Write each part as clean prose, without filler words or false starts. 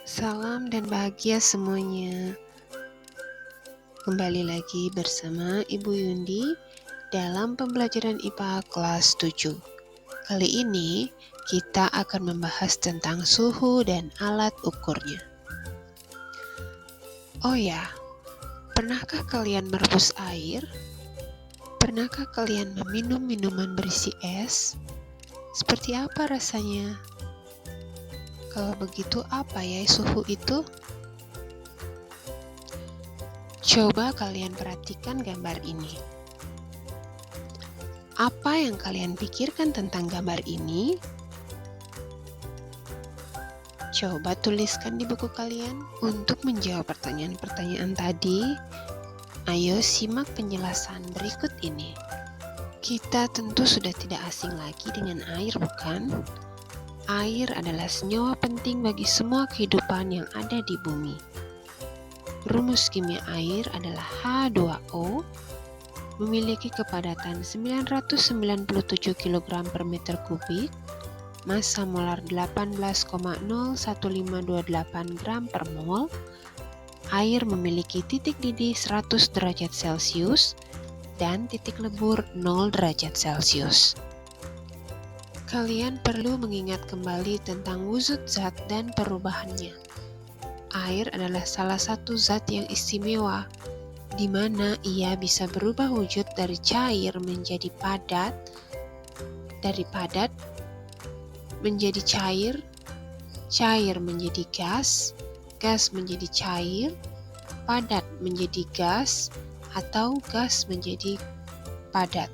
Salam dan bahagia semuanya. Kembali lagi bersama Ibu Yundi dalam pembelajaran IPA kelas 7. Kali ini kita akan membahas tentang suhu dan alat ukurnya. Oh ya, pernahkah kalian merebus air? Pernahkah kalian meminum minuman berisi es? Seperti apa rasanya? Kalau begitu apa ya suhu itu? Coba kalian perhatikan gambar ini. Apa yang kalian pikirkan tentang gambar ini? Coba tuliskan di buku kalian. Untuk menjawab pertanyaan-pertanyaan tadi, ayo simak penjelasan berikut ini. Kita tentu sudah tidak asing lagi dengan air, bukan? Air adalah senyawa penting bagi semua kehidupan yang ada di bumi. Rumus kimia air adalah H2O, memiliki kepadatan 997 kg per meter kubik, massa molar 18,01528 gram per mol. Air memiliki titik didih 100 derajat Celcius dan titik lebur 0 derajat Celcius. Kalian perlu mengingat kembali tentang wujud zat dan perubahannya. Air adalah salah satu zat yang istimewa, di mana ia bisa berubah wujud dari cair menjadi padat, dari padat menjadi cair, cair menjadi gas, gas menjadi cair, padat menjadi gas, atau gas menjadi padat.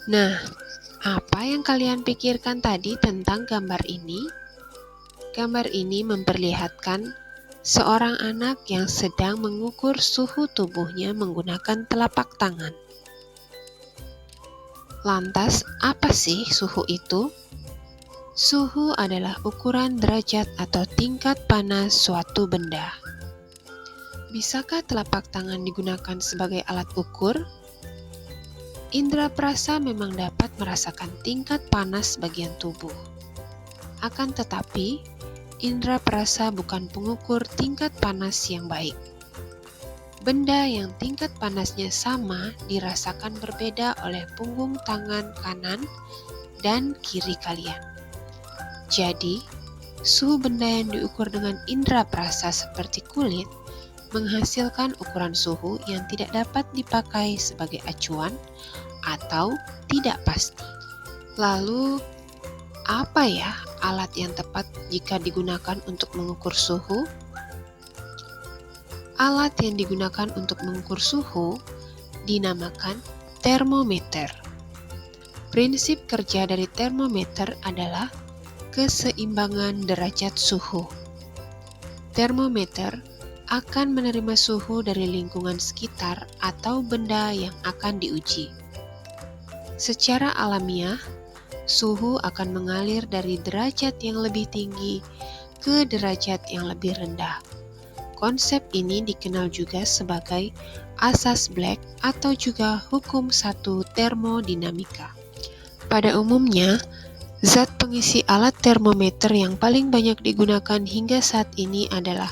Nah, apa yang kalian pikirkan tadi tentang gambar ini? Gambar ini memperlihatkan seorang anak yang sedang mengukur suhu tubuhnya menggunakan telapak tangan. Lantas, apa sih suhu itu? Suhu adalah ukuran derajat atau tingkat panas suatu benda. Bisakah telapak tangan digunakan sebagai alat ukur? Indra perasa memang dapat merasakan tingkat panas bagian tubuh. Akan tetapi, indra perasa bukan pengukur tingkat panas yang baik. Benda yang tingkat panasnya sama dirasakan berbeda oleh punggung tangan kanan dan kiri kalian. Jadi, suhu benda yang diukur dengan indra perasa seperti kulit menghasilkan ukuran suhu yang tidak dapat dipakai sebagai acuan atau tidak pasti. Lalu, apa ya alat yang tepat jika digunakan untuk mengukur suhu? Alat yang digunakan untuk mengukur suhu dinamakan termometer. Prinsip kerja dari termometer adalah keseimbangan derajat suhu. Termometer akan menerima suhu dari lingkungan sekitar atau benda yang akan diuji. Secara alamiah, suhu akan mengalir dari derajat yang lebih tinggi ke derajat yang lebih rendah. Konsep ini dikenal juga sebagai asas Black atau juga hukum satu termodinamika. Pada umumnya, zat pengisi alat termometer yang paling banyak digunakan hingga saat ini adalah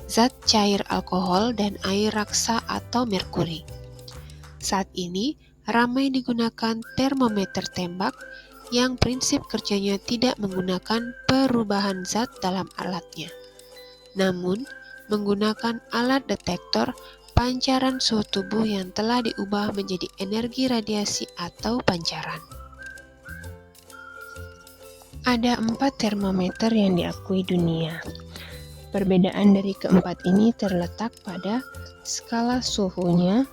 zat cair alkohol dan air raksa atau merkuri. Saat ini, ramai digunakan termometer tembak yang prinsip kerjanya tidak menggunakan perubahan zat dalam alatnya, namun menggunakan alat detektor pancaran suhu tubuh yang telah diubah menjadi energi radiasi atau pancaran. Ada 4 termometer yang diakui dunia. Perbedaan dari keempat ini terletak pada skala suhunya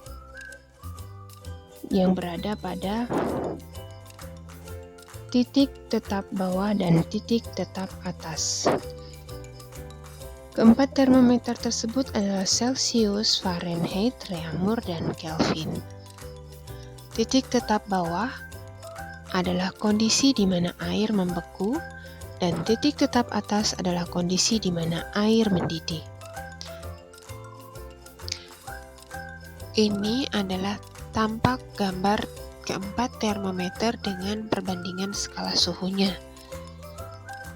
yang berada pada titik tetap bawah dan titik tetap atas. Keempat termometer tersebut adalah Celsius, Fahrenheit, Reaumur, dan Kelvin. Titik tetap bawah adalah kondisi di mana air membeku, dan titik tetap atas adalah kondisi di mana air mendidih. Ini adalah tampak gambar keempat termometer dengan perbandingan skala suhunya.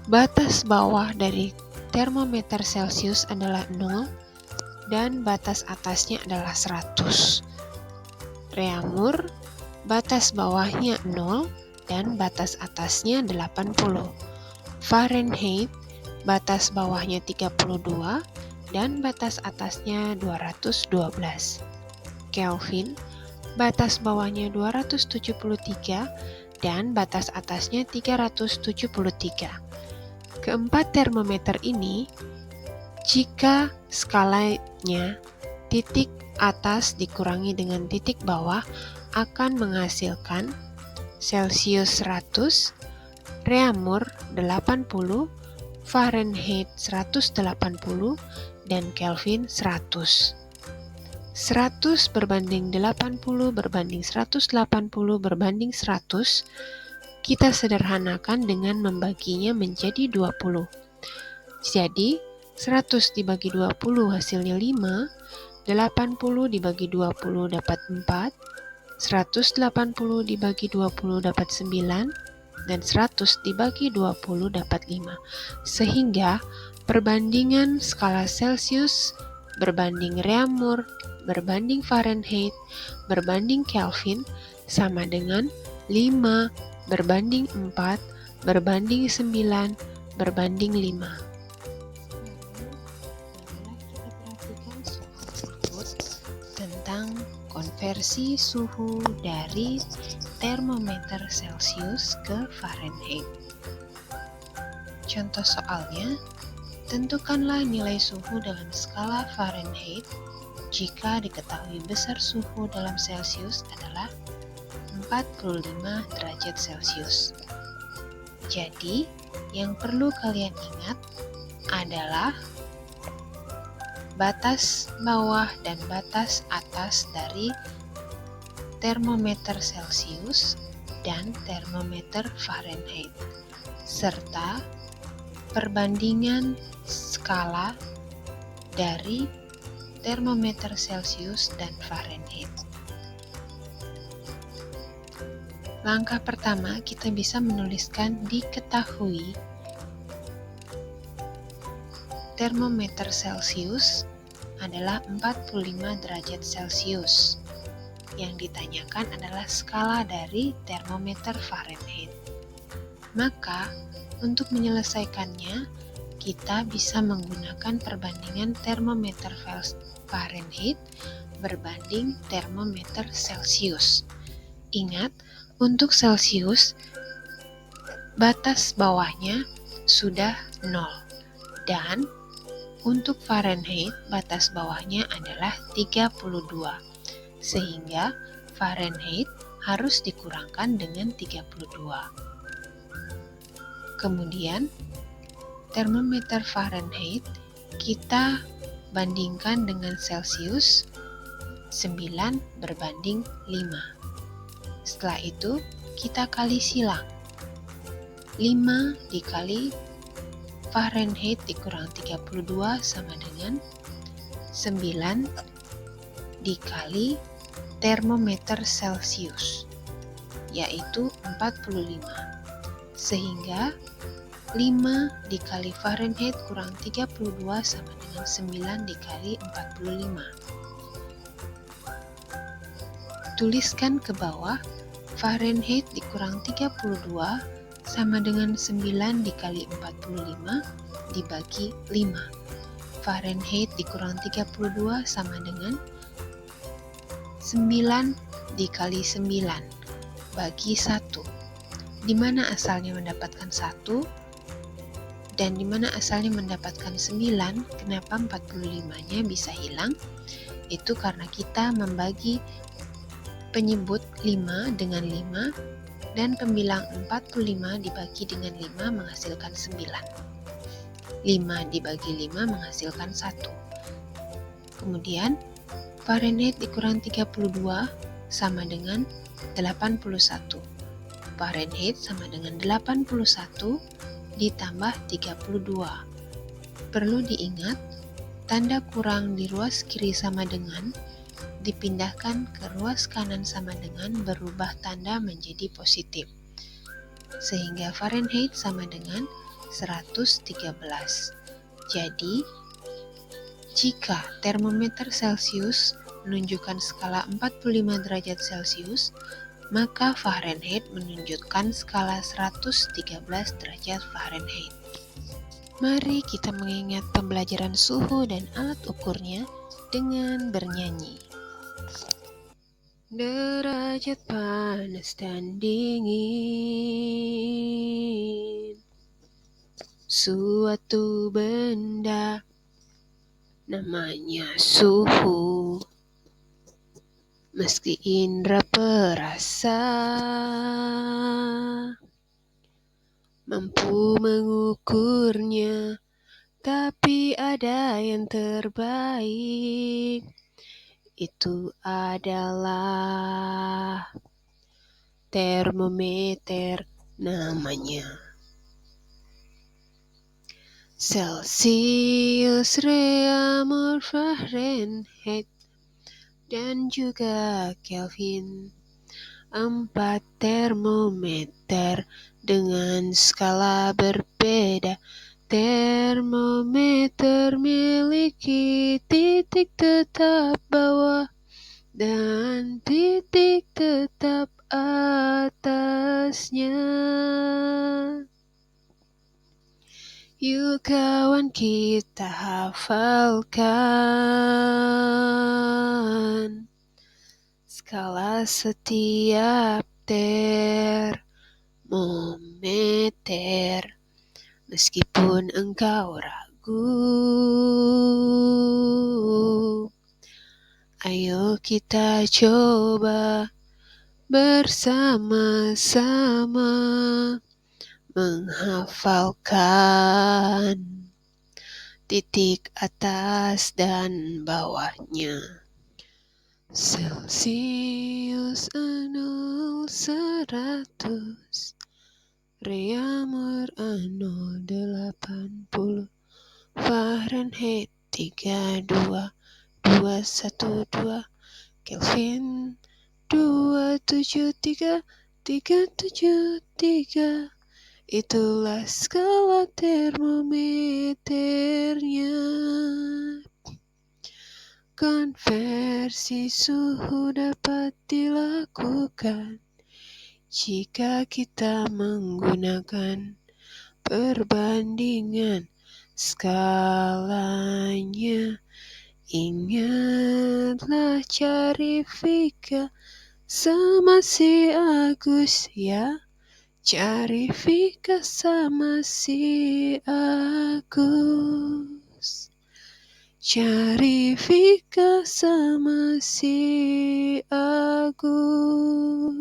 Batas bawah dari termometer Celcius adalah 0 dan batas atasnya adalah 100. Reaumur, batas bawahnya 0 dan batas atasnya 80. Fahrenheit, batas bawahnya 32 dan batas atasnya 212. Kelvin, batas bawahnya 273 dan batas atasnya 373. Keempat termometer ini, jika skalanya titik atas dikurangi dengan titik bawah, akan menghasilkan Celcius 100, Reaumur 80, Fahrenheit 180, dan Kelvin 100. 100 berbanding 80 berbanding 180 berbanding 100, kita sederhanakan dengan membaginya menjadi 20. Jadi, 100 dibagi 20 hasilnya 5, 80 dibagi 20 dapat 4, 180 dibagi 20 dapat 9, dan 100 dibagi 20 dapat 5. Sehingga, perbandingan skala Celcius berbanding Reaumur berbanding Fahrenheit berbanding Kelvin sama dengan 5 berbanding 4 berbanding 9 berbanding 5. Kita perhatikan soal berikut tentang konversi suhu dari termometer Celcius ke Fahrenheit. Contoh soalnya, tentukanlah nilai suhu dalam skala Fahrenheit jika diketahui besar suhu dalam Celcius adalah 45 derajat Celcius. Jadi, yang perlu kalian ingat adalah batas bawah dan batas atas dari termometer Celcius dan termometer Fahrenheit, serta perbandingan skala dari termometer Celcius dan Fahrenheit. Langkah pertama, kita bisa menuliskan diketahui termometer Celcius adalah 45 derajat Celcius. Yang ditanyakan adalah skala dari termometer Fahrenheit. Maka, untuk menyelesaikannya, kita bisa menggunakan perbandingan termometer Fahrenheit berbanding termometer Celcius. Ingat, untuk Celcius, batas bawahnya sudah 0. Dan untuk Fahrenheit, batas bawahnya adalah 32. Sehingga Fahrenheit harus dikurangkan dengan 32. Kemudian, termometer Fahrenheit kita bandingkan dengan Celcius 9 berbanding 5. Setelah itu kita kali silang. 5 dikali Fahrenheit dikurang 32 sama dengan 9 dikali termometer Celcius, yaitu 45. Sehingga 5 dikali Fahrenheit kurang 32 sama dengan 9 dikali 45. Tuliskan ke bawah, Fahrenheit dikurang 32 sama dengan 9 dikali 45 dibagi 5. Fahrenheit dikurang 32 sama dengan 9 dikali 9 bagi 1. Di mana asalnya mendapatkan 1? Dan di mana asalnya mendapatkan 9, kenapa 45-nya bisa hilang? Itu karena kita membagi penyebut 5 dengan 5 dan pembilang 45 dibagi dengan 5 menghasilkan 9. 5 dibagi 5 menghasilkan 1. Kemudian Fahrenheit dikurang 32 sama dengan 81. Fahrenheit sama dengan 81 ditambah 32. Perlu diingat, tanda kurang di ruas kiri sama dengan dipindahkan ke ruas kanan sama dengan berubah tanda menjadi positif. Sehingga Fahrenheit sama dengan 113. Jadi, jika termometer Celcius menunjukkan skala 45 derajat Celcius, maka Fahrenheit menunjukkan skala 113 derajat Fahrenheit. Mari kita mengingat pembelajaran suhu dan alat ukurnya dengan bernyanyi. Derajat panas dan dingin suatu benda namanya suhu. Meski indera perasa mampu mengukurnya, tapi ada yang terbaik, itu adalah termometer namanya. Celsius, Reaumur, Fahrenheit, dan juga Kelvin. 4 termometer dengan skala berbeda. Termometer miliki titik tetap bawah dan titik tetap atasnya. Yuk kawan kita hafalkan skala setiap termometer. Meskipun engkau ragu, ayo kita coba bersama-sama menghafalkan titik atas dan bawahnya. Celsius 0 100, Reaumur 080, Fahrenheit 32212, Kelvin 273,373. Itulah skala termometernya. Konversi suhu dapat dilakukan jika kita menggunakan perbandingan skalanya. Ingatlah cari Vika sama si Agus ya. Cari Vika sama si Agus. Cari Vika sama si Agus.